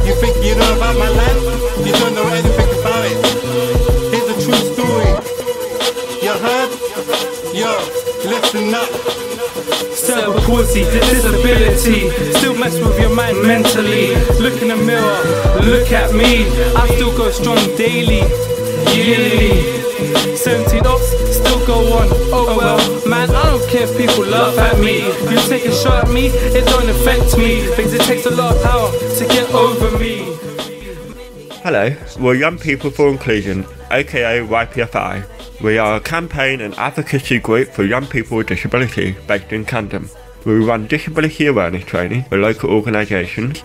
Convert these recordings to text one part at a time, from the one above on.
You think you know about my life? You don't know anything about it. Here's a true story. You heard? Yo, listen up. Cerebral palsy, disability, still mess with your mind mentally. Look in the mirror, look at me. I still go strong daily, yearly. 17 ups, still go on. Oh well, man, I don't care if people laugh at me. You take a shot at me, it don't affect me. Because it takes a lot of power to get over me. Hello, we're Young People for Inclusion, aka YPFI. We are a campaign and advocacy group for young people with disability based in Camden. We run disability awareness training for local organisations,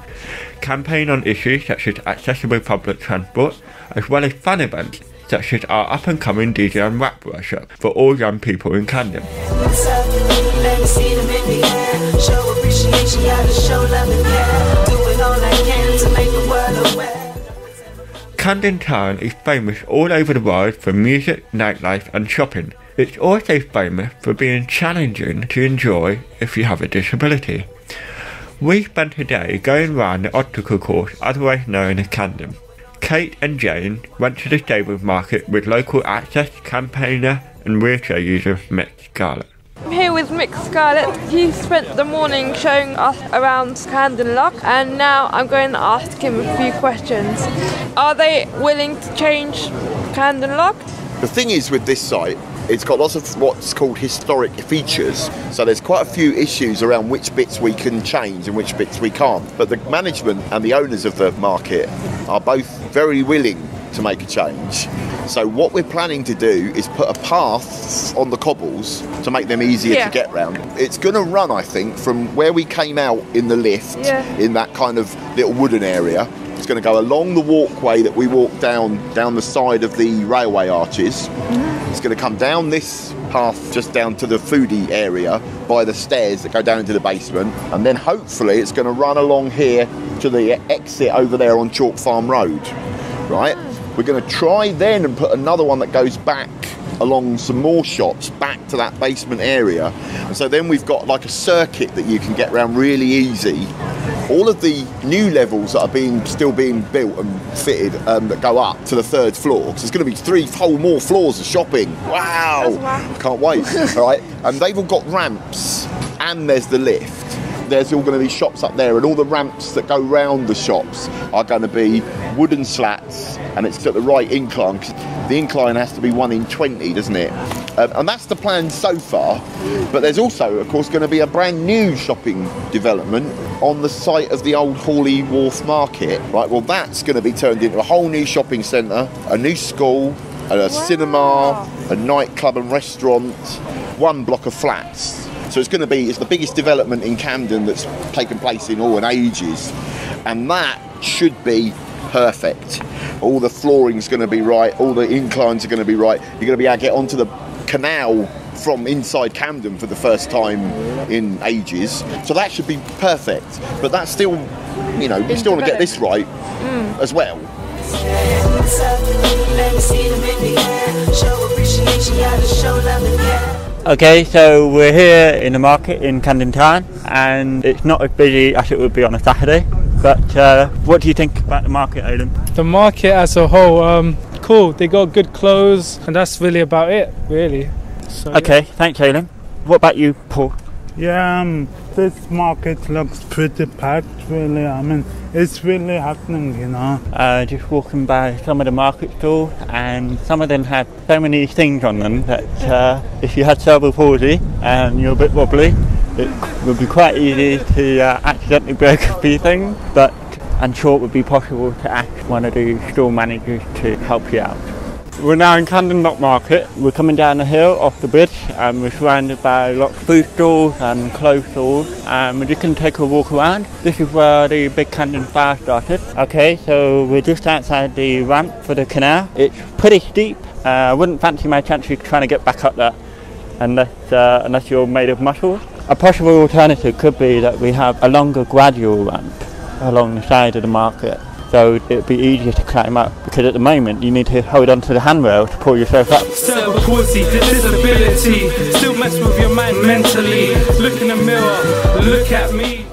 campaign on issues such as accessible public transport, as well as fun events such as our up-and-coming DJ and rap workshop for all young people in Camden. Camden Town is famous all over the world for music, nightlife and shopping. It's also famous for being challenging to enjoy if you have a disability. We spent a day going around the obstacle course, otherwise known as Camden. Kate and Jane went to the Stables Market with local access campaigner and wheelchair user Mick Scarlett. I'm here with Mick Scarlett. He spent the morning showing us around Camden Lock, and now I'm going to ask him a few questions. Are they willing to change Camden Lock? The thing is with this site, it's got lots of what's called historic features, so there's quite a few issues around which bits we can change and which bits we can't. But the management and the owners of the market are both very willing to make a change. So what we're planning to do is put a path on the cobbles to make them easier to get round. It's going to run, I think, from where we came out in the lift, in that kind of little wooden area. It's going to go along the walkway that we walk down the side of the railway arches. It's going to come down this path just down to the foodie area by the stairs that go down into the basement, and then hopefully it's going to run along here to the exit over there on Chalk Farm Road, right? We're going to try then and put another one that goes back along some more shops back to that basement area, and so then we've got like a circuit that you can get around really easy. All of the new levels that are still being built and fitted that go up to the third floor, because there's going to be 3 whole more floors of shopping. Wow! I can't wait. All right, and they've all got ramps, and there's the lift. There's all going to be shops up there, and all the ramps that go round the shops are going to be wooden slats, and it's at the right incline, because the incline has to be 1 in 20, doesn't it? And that's the plan so far. But there's also, of course, going to be a brand new shopping development on the site of the old Hawley Wharf Market. Right, well, that's going to be turned into a whole new shopping centre, a new school, a cinema, a nightclub and restaurant, 1 block of flats. So it's the biggest development in Camden that's taken place in ages, and that should be perfect. All the flooring's going to be right, all the inclines are going to be right. You're going to be able to get onto the canal from inside Camden for the first time in ages. So that should be perfect. But that's still, you know, you still want to get this right as well. Okay, so we're here in the market in Camden Town, and it's not as busy as it would be on a Saturday. But what do you think about the market, Aidan? The market as a whole, cool. They got good clothes, and that's really about it, really. So, okay, thanks, Aidan. What about you, Paul? Yeah, this market looks pretty packed, really. I mean, it's really happening, you know. Just walking by some of the market stalls, and some of them have so many things on them that if you had cerebral palsy and you're a bit wobbly, it would be quite easy to accidentally break a few things, but I'm sure it would be possible to ask one of the store managers to help you out. We're now in Camden Lock Market. We're coming down the hill off the bridge, and we're surrounded by lots of food stalls and clothes stores, and we're just going to take a walk around. This is where the big Camden fire started. Okay, so we're just outside the ramp for the canal. It's pretty steep. I wouldn't fancy my chances trying to get back up there unless you're made of muscles. A possible alternative could be that we have a longer gradual ramp along the side of the market, so it'd be easier to climb up, because at the moment you need to hold on to the handrail to pull yourself up. Cerebral palsy, disability, still mess with your mind mentally. Look in the mirror, look at me.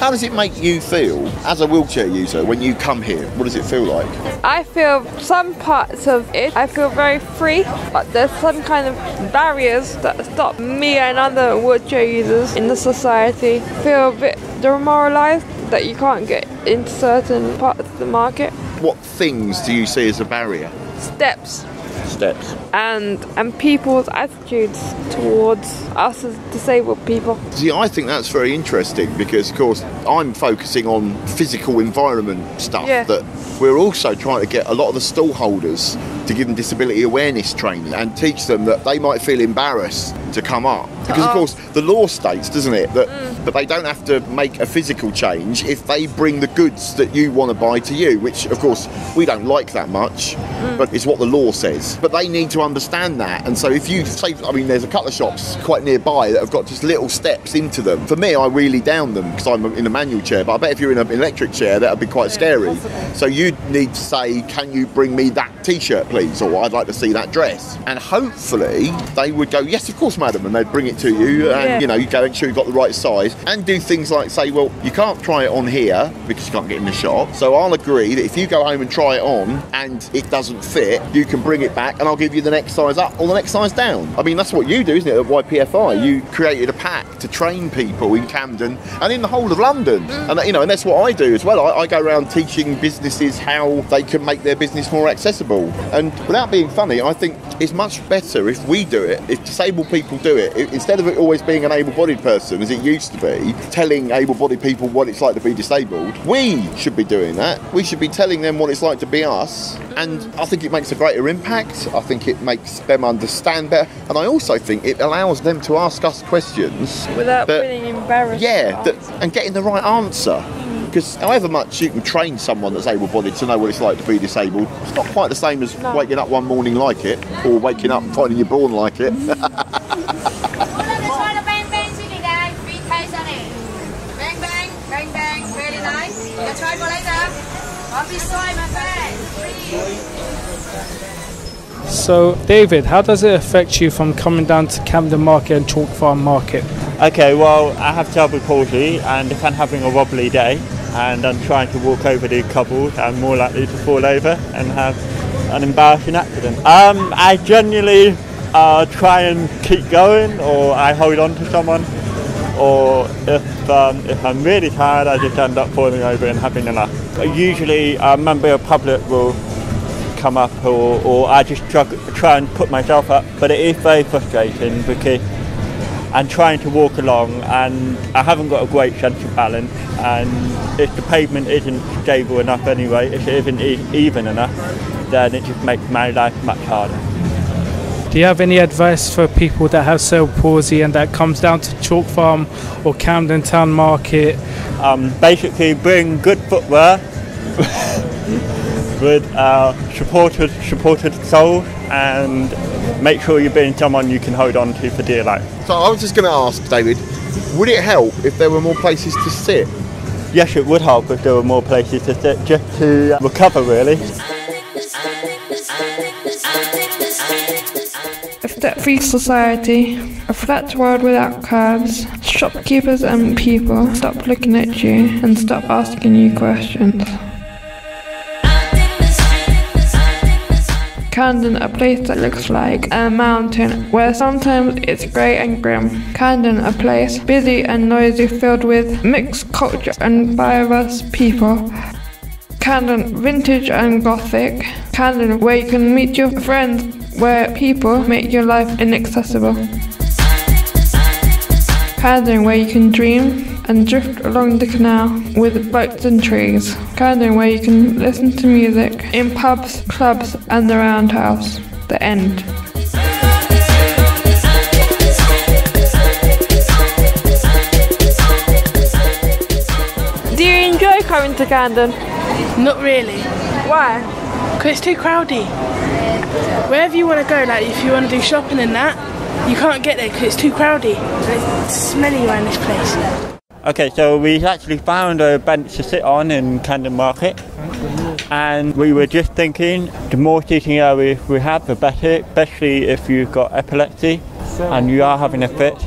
How does it make you feel as a wheelchair user when you come here? What does it feel like? I feel some parts of it, I feel very free, but there's some kind of barriers that stop me and other wheelchair users in the society. Feel a bit demoralised that you can't get into certain parts of the market. What things do you see as a barrier? Steps. And people's attitudes towards us as disabled people. See, I think that's very interesting because, of course, I'm focusing on physical environment stuff, that we're also trying to get a lot of the stall holders to give them disability awareness training and teach them that they might feel embarrassed to come up. Because, of course, the law states, doesn't it, that they don't have to make a physical change if they bring the goods that you want to buy to you, which, of course, we don't like that much, but it's what the law says. But they need to understand that. And so if you say, I mean, there's a couple of shops quite nearby that have got just little steps into them. For me, I wheelie down them because I'm in a manual chair, but I bet if you're in an electric chair, that would be quite scary. So you'd need to say, can you bring me that T-shirt, please? Or I'd like to see that dress. And hopefully they would go, yes, of course, madam, and they'd bring it to you, and you know, you go make sure you've got the right size, and do things like say, well, you can't try it on here because you can't get in the shop, so I'll agree that if you go home and try it on and it doesn't fit, you can bring it back and I'll give you the next size up or the next size down. I mean, that's what you do, isn't it, at YPFI? You created a pack to train people in Camden and in the whole of London, and you know, and that's what I do as well. I go around teaching businesses how they can make their business more accessible. And without being funny, I think it's much better if we do it, if disabled people do it, instead of it always being an able-bodied person, as it used to be, telling able-bodied people what it's like to be disabled. We should be doing that. We should be telling them what it's like to be us, and I think it makes a greater impact. I think it makes them understand better, and I also think it allows them to ask us questions without feeling embarrassed. Yeah, and getting the right answer. Because however much you can train someone that's able-bodied to know what it's like to be disabled, it's not quite the same as waking up one morning like it, or waking up and finding you're born like it. So, David, how does it affect you from coming down to Camden Market and Chalk Farm Market? Okay, well, I have cerebral palsy, and if I'm having a wobbly day and I'm trying to walk over the cobbles, I'm more likely to fall over and have an embarrassing accident. I generally try and keep going, or I hold on to someone, or if I'm really tired, I just end up falling over and having enough. Usually a member of the public will come up, or I just try and put myself up, but it is very frustrating because I'm trying to walk along and I haven't got a great sense of balance, and if the pavement isn't stable enough anyway, if it isn't even enough, then it just makes my life much harder. Do you have any advice for people that have cerebral palsy and that comes down to Chalk Farm or Camden Town Market? Basically bring good footwear with supported soles, and make sure you're being someone you can hold on to for dear life. So I was just going to ask, David, would it help if there were more places to sit? Yes, it would help if there were more places to sit, just to recover really. A step-free society, a flat world without curbs, shopkeepers and people stop looking at you and stop asking you questions. Camden, a place that looks like a mountain, where sometimes it's grey and grim. Camden, a place busy and noisy, filled with mixed culture and diverse people. Camden, vintage and gothic. Camden, where you can meet your friends, where people make your life inaccessible. Camden, where you can dream and drift along the canal with boats and trees. Camden, where you can listen to music in pubs, clubs and the Roundhouse. The end. Do you enjoy coming to Camden? Not really. Why? Because it's too crowded. Wherever you want to go, like if you want to do shopping and that, you can't get there because it's too crowded. And it's smelly around this place. Okay, so we actually found a bench to sit on in Camden Market, and we were just thinking the more seating areas we have, the better, especially if you've got epilepsy and you are having a fit,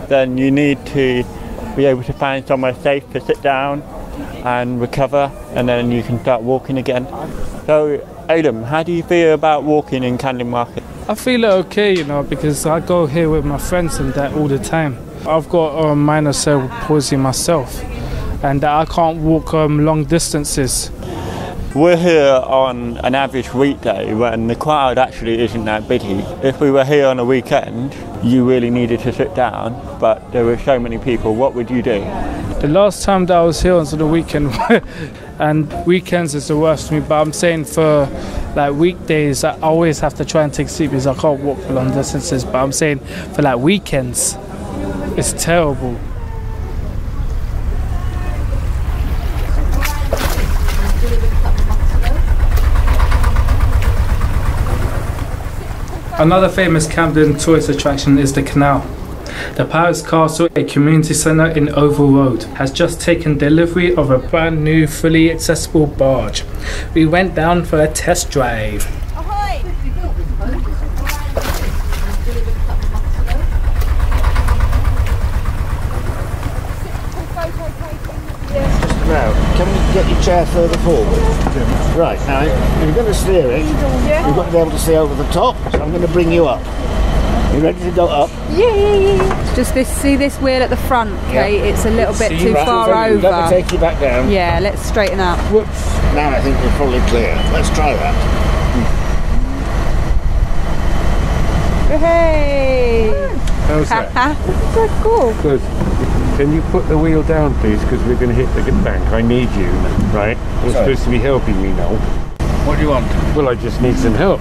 then you need to be able to find somewhere safe to sit down and recover, and then you can start walking again. So, Adam, how do you feel about walking in Camden Market? I feel okay, you know, because I go here with my friends and that all the time. I've got minor cerebral palsy myself, and I can't walk long distances. We're here on an average weekday when the crowd actually isn't that busy. If we were here on a weekend, you really needed to sit down, but there were so many people. What would you do? The last time that I was here on the weekend, and weekends is the worst for me, but I'm saying for like weekdays, I always have to try and take a seat because I can't walk for long distances, but I'm saying for like weekends, it's terrible. Another famous Camden tourist attraction is the canal. The Pirates Castle, a community centre in Oval Road, has just taken delivery of a brand new fully accessible barge. We went down for a test drive. Ahoy! Now, can you get your chair further forward? Right, now you're going to steer it. Yeah. You've got to be able to see over the top, so I'm going to bring you up. You ready to go up? Yeah. Just see this wheel at the front, okay? Yeah. It's a little bit too far over. Let me take you back down. Yeah, let's straighten up. Whoops. Now I think we're probably clear. Let's try that. Hey! How's that? Good, cool. Good. Can you put the wheel down, please? Because we're going to hit the bank. I need you, right? You're supposed to be helping me now. What do you want? Well, I just need some help.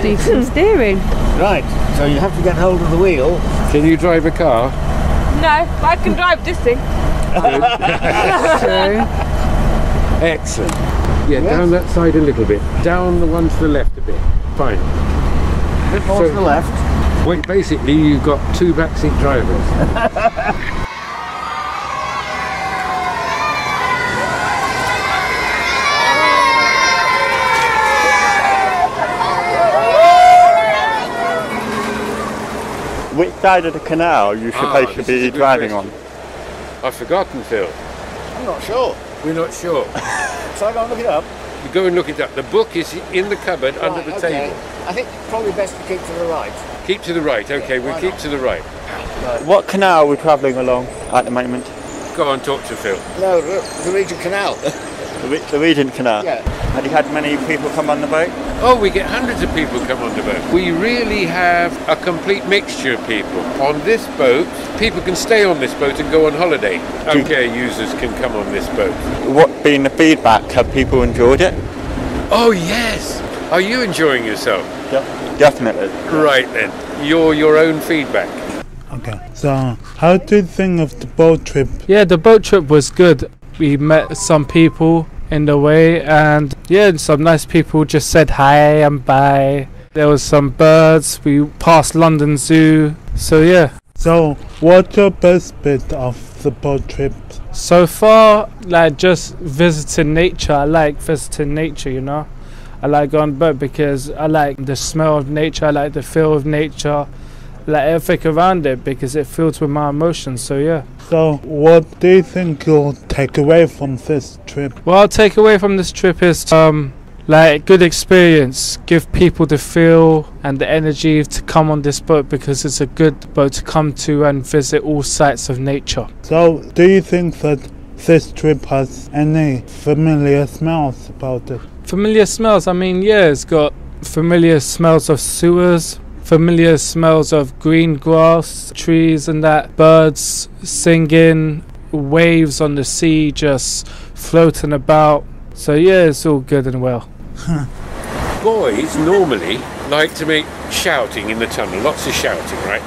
Need some steering. Right, so you have to get hold of the wheel. Can you drive a car? No, but I can drive this thing. True. Excellent. Yeah, down that side a little bit. Down the one to the left a bit. Fine. A bit more to the left. Wait, basically you've got two backseat drivers. Which side of the canal are you supposed to be driving on? I've forgotten, Phil. I'm not sure. We're not sure. So I go and look it up. You go and look it up. The book is in the cupboard under the table. I think probably best to keep to the right. Keep to the right. Okay, we'll keep to the right. What canal are we travelling along at the moment? Go on, talk to Phil. No, the Regent Canal. The Regent Canal? Yeah. Have you had many people come on the boat? Oh, we get hundreds of people come on the boat. We really have a complete mixture of people. On this boat, people can stay on this boat and go on holiday. Okay, users can come on this boat. What been the feedback? Have people enjoyed it? Oh, yes. Are you enjoying yourself? Yep, definitely. Right then. Your own feedback. Okay, so how do you think of the boat trip? Yeah, the boat trip was good. We met some people in the way, and yeah, some nice people just said hi and bye. There was some birds. We passed London Zoo. So yeah. So what's your best bit of the boat trip? So far, like just visiting nature. I like visiting nature, you know. I like going on boat because I like the smell of nature. I like the feel of nature. Like everything around it because it fills with my emotions. So yeah. So what do you think you'll take away from this trip? What I'll take away from this trip is like good experience. Give people the feel and the energy to come on this boat because it's a good boat to come to and visit all sites of nature. So do you think that this trip has any familiar smells about it? Familiar smells? I mean, yeah, it's got familiar smells of sewers, familiar smells of green grass, trees and that, birds singing, waves on the sea just floating about. So yeah, it's all good and well. Boys normally like to make shouting in the tunnel, lots of shouting, right?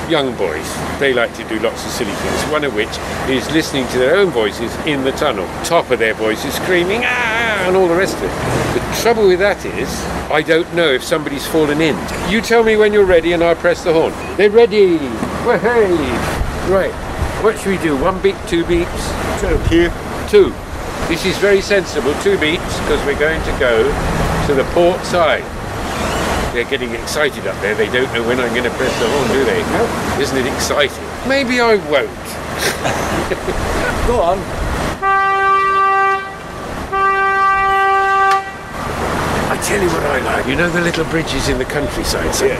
Young boys, they like to do lots of silly things, one of which is listening to their own voices in the tunnel. Top of their voices screaming, ah, and all the rest of it. The trouble with that is, I don't know if somebody's fallen in. You tell me when you're ready and I'll press the horn. They're ready! Wahey! Right, what should we do? 1 beep, 2 beeps? 2. This is very sensible, 2 beeps, because we're going to go to the port side. They're getting excited up there. They don't know when I'm going to press the horn, do they? No. Isn't it exciting? Maybe I won't. Go on. I tell you what I like. You know the little bridges in the countryside somewhere,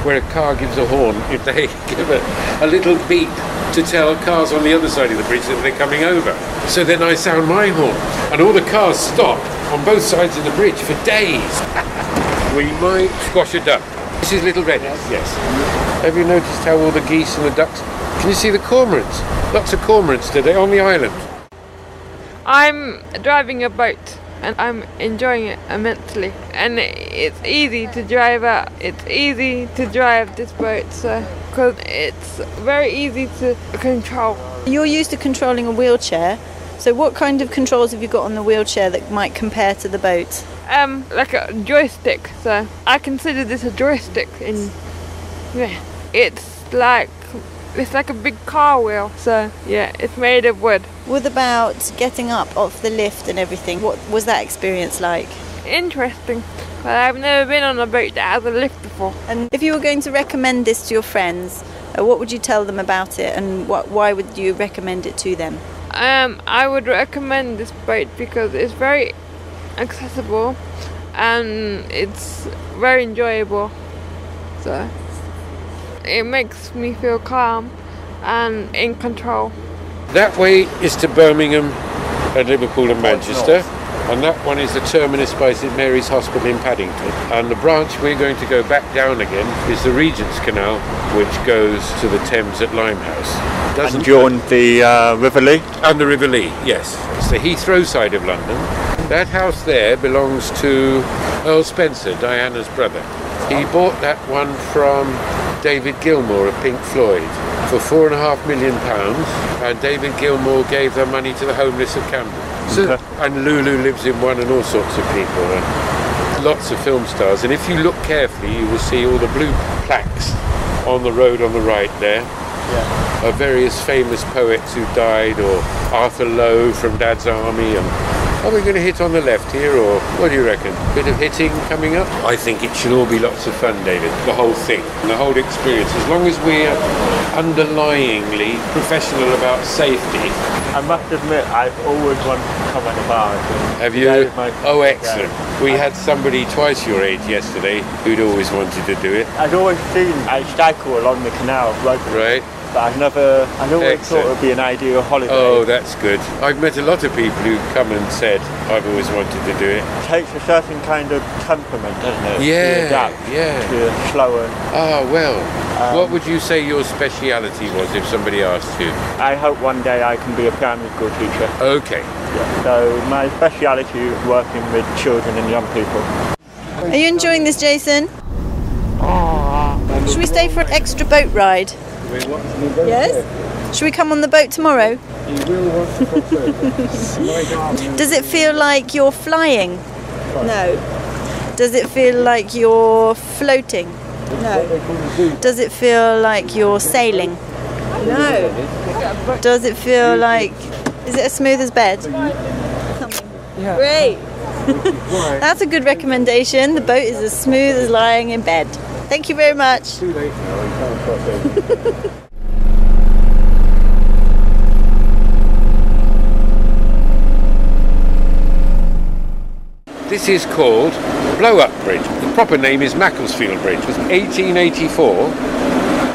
where a car gives a horn if they give a little beep to tell cars on the other side of the bridge that they're coming over. So then I sound my horn, and all the cars stop on both sides of the bridge for days. We might squash a duck. This is Little Red. Yes. Have you noticed how all the geese and the ducks? Can you see the cormorants? Lots of cormorants today on the island. I'm driving a boat and I'm enjoying it immensely. And it's easy to drive out. It's easy to drive this boat, so because it's very easy to control. You're used to controlling a wheelchair. So what kind of controls have you got on the wheelchair that might compare to the boat? Like a joystick. So I consider this a joystick. It's like a big car wheel. So yeah, it's made of wood. What about getting up off the lift and everything? What was that experience like? Interesting. But I've never been on a boat that has a lift before. And if you were going to recommend this to your friends, what would you tell them about it, and why would you recommend it to them? I would recommend this boat because it's very accessible and it's very enjoyable. So it makes me feel calm and in control. That way is to Birmingham and Liverpool and Manchester. And that one is the terminus by St Mary's Hospital in Paddington. And the branch we're going to go back down again is the Regent's Canal, which goes to the Thames at Limehouse. And you're on the River Lee? And the River Lee, yes. It's the Heathrow side of London. That house there belongs to Earl Spencer, Diana's brother. He bought that one from David Gilmour of Pink Floyd for £4.5 million, and David Gilmour gave the money to the homeless of Camden. So, and Lulu lives in one, and all sorts of people, and lots of film stars. And if you look carefully, you will see all the blue plaques on the road on the right there of various famous poets who died, or Arthur Lowe from Dad's Army. And are we going to hit on the left here, or what do you reckon? Bit of hitting coming up? I think it should all be lots of fun, David. The whole thing, the whole experience, as long as we're underlyingly professional about safety. I must admit, I've always wanted to come on the barge. Have you? Oh, excellent. We had somebody twice your age yesterday who'd always wanted to do it. I'd always seen a cycle along the canal. Right. But I'd always thought it would be an ideal holiday. Oh, that's good. I've met a lot of people who've come and said, I've always wanted to do it. It takes a certain kind of temperament, doesn't it? Yeah, to adapt to slower. Ah, well. What would you say your speciality was if somebody asked you? I hope one day I can be a primary school teacher. Okay. Yeah. So my speciality is working with children and young people. Are you enjoying this, Jason? Should we stay for an extra boat ride? Yes? Should we come on the boat tomorrow? Does it feel like you're flying? No. Does it feel like you're floating? No. Does it feel like you're sailing? No. Does it feel like... Is it as smooth as bed? Yeah. Great. That's a good recommendation. The boat is as smooth as lying in bed. Thank you very much. Too late now. This is called Blow Up Bridge. The proper name is Macclesfield Bridge. It was 1884.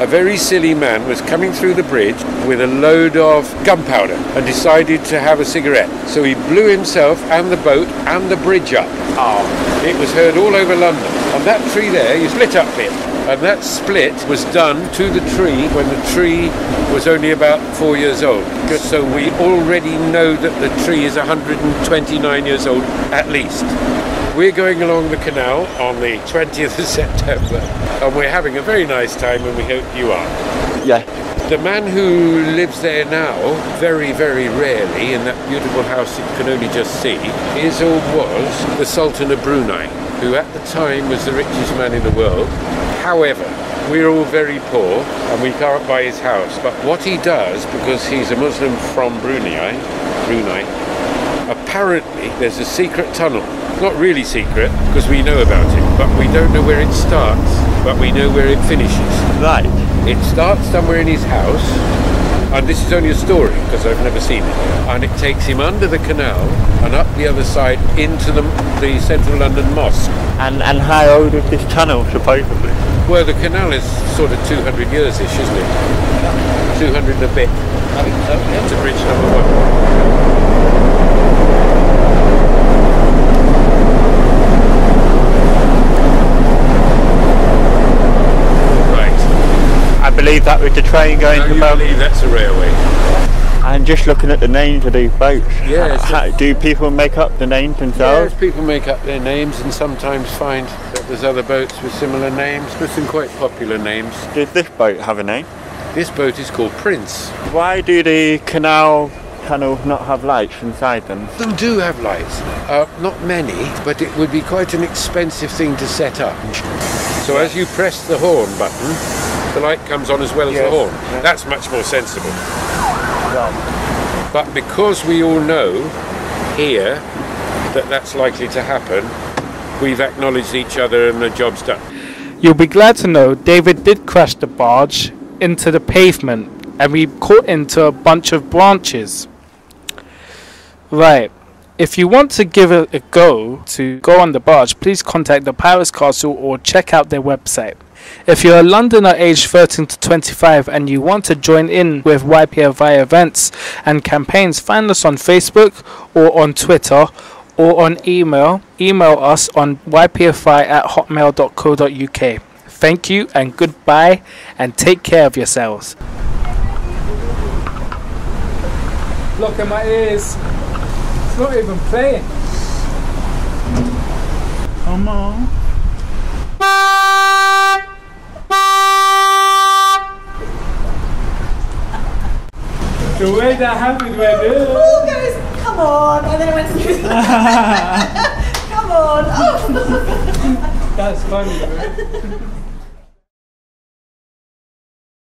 A very silly man was coming through the bridge with a load of gunpowder and decided to have a cigarette. So he blew himself and the boat and the bridge up. It was heard all over London. And that tree there, you split up it. And that split was done to the tree when the tree was only about 4 years old. So we already know that the tree is 129 years old at least. We're going along the canal on the 20th of September, and we're having a very nice time, and we hope you are. Yeah. The man who lives there now, very, very rarely, in that beautiful house you can only just see, is or was the Sultan of Brunei, who at the time was the richest man in the world. However, we're all very poor and we can't buy his house. But what he does, because he's a Muslim from Brunei, apparently there's a secret tunnel. Not really secret, because we know about it, but we don't know where it starts, but we know where it finishes. Right. It starts somewhere in his house, and this is only a story because I've never seen it, and it takes him under the canal and up the other side into the central London mosque. And how old is this tunnel supposedly? Well, the canal is sort of 200 years-ish, isn't it? 200 and a bit. I think so, yeah. It's bridge number 1. I believe that was the train going to I believe that's a railway. And just looking at the names of these boats, yes. Do people make up the names themselves? Yes, people make up their names and sometimes find that there's other boats with similar names. There's some quite popular names. Does this boat have a name? This boat is called Prince. Why do the canal tunnels not have lights inside them? Some do have lights. Not many, but it would be quite an expensive thing to set up. So as you press the horn button, the light comes on as well as the horn. That's much more sensible. Right. But because we all know here that that's likely to happen, we've acknowledged each other and the job's done. You'll be glad to know David did crash the barge into the pavement and we caught into a bunch of branches. Right. If you want to give it a go to go on the barge, please contact the Pirates Castle or check out their website. If you're a Londoner aged 13 to 25 and you want to join in with YPFI events and campaigns, find us on Facebook or on Twitter or on email. Email us on ypfi@hotmail.co.uk. Thank you and goodbye, and take care of yourselves. Look at my ears. It's not even playing. Come on. The way that happened right there. Oh, goes, come on, and then it went through. Come on. Oh. That's funny, man.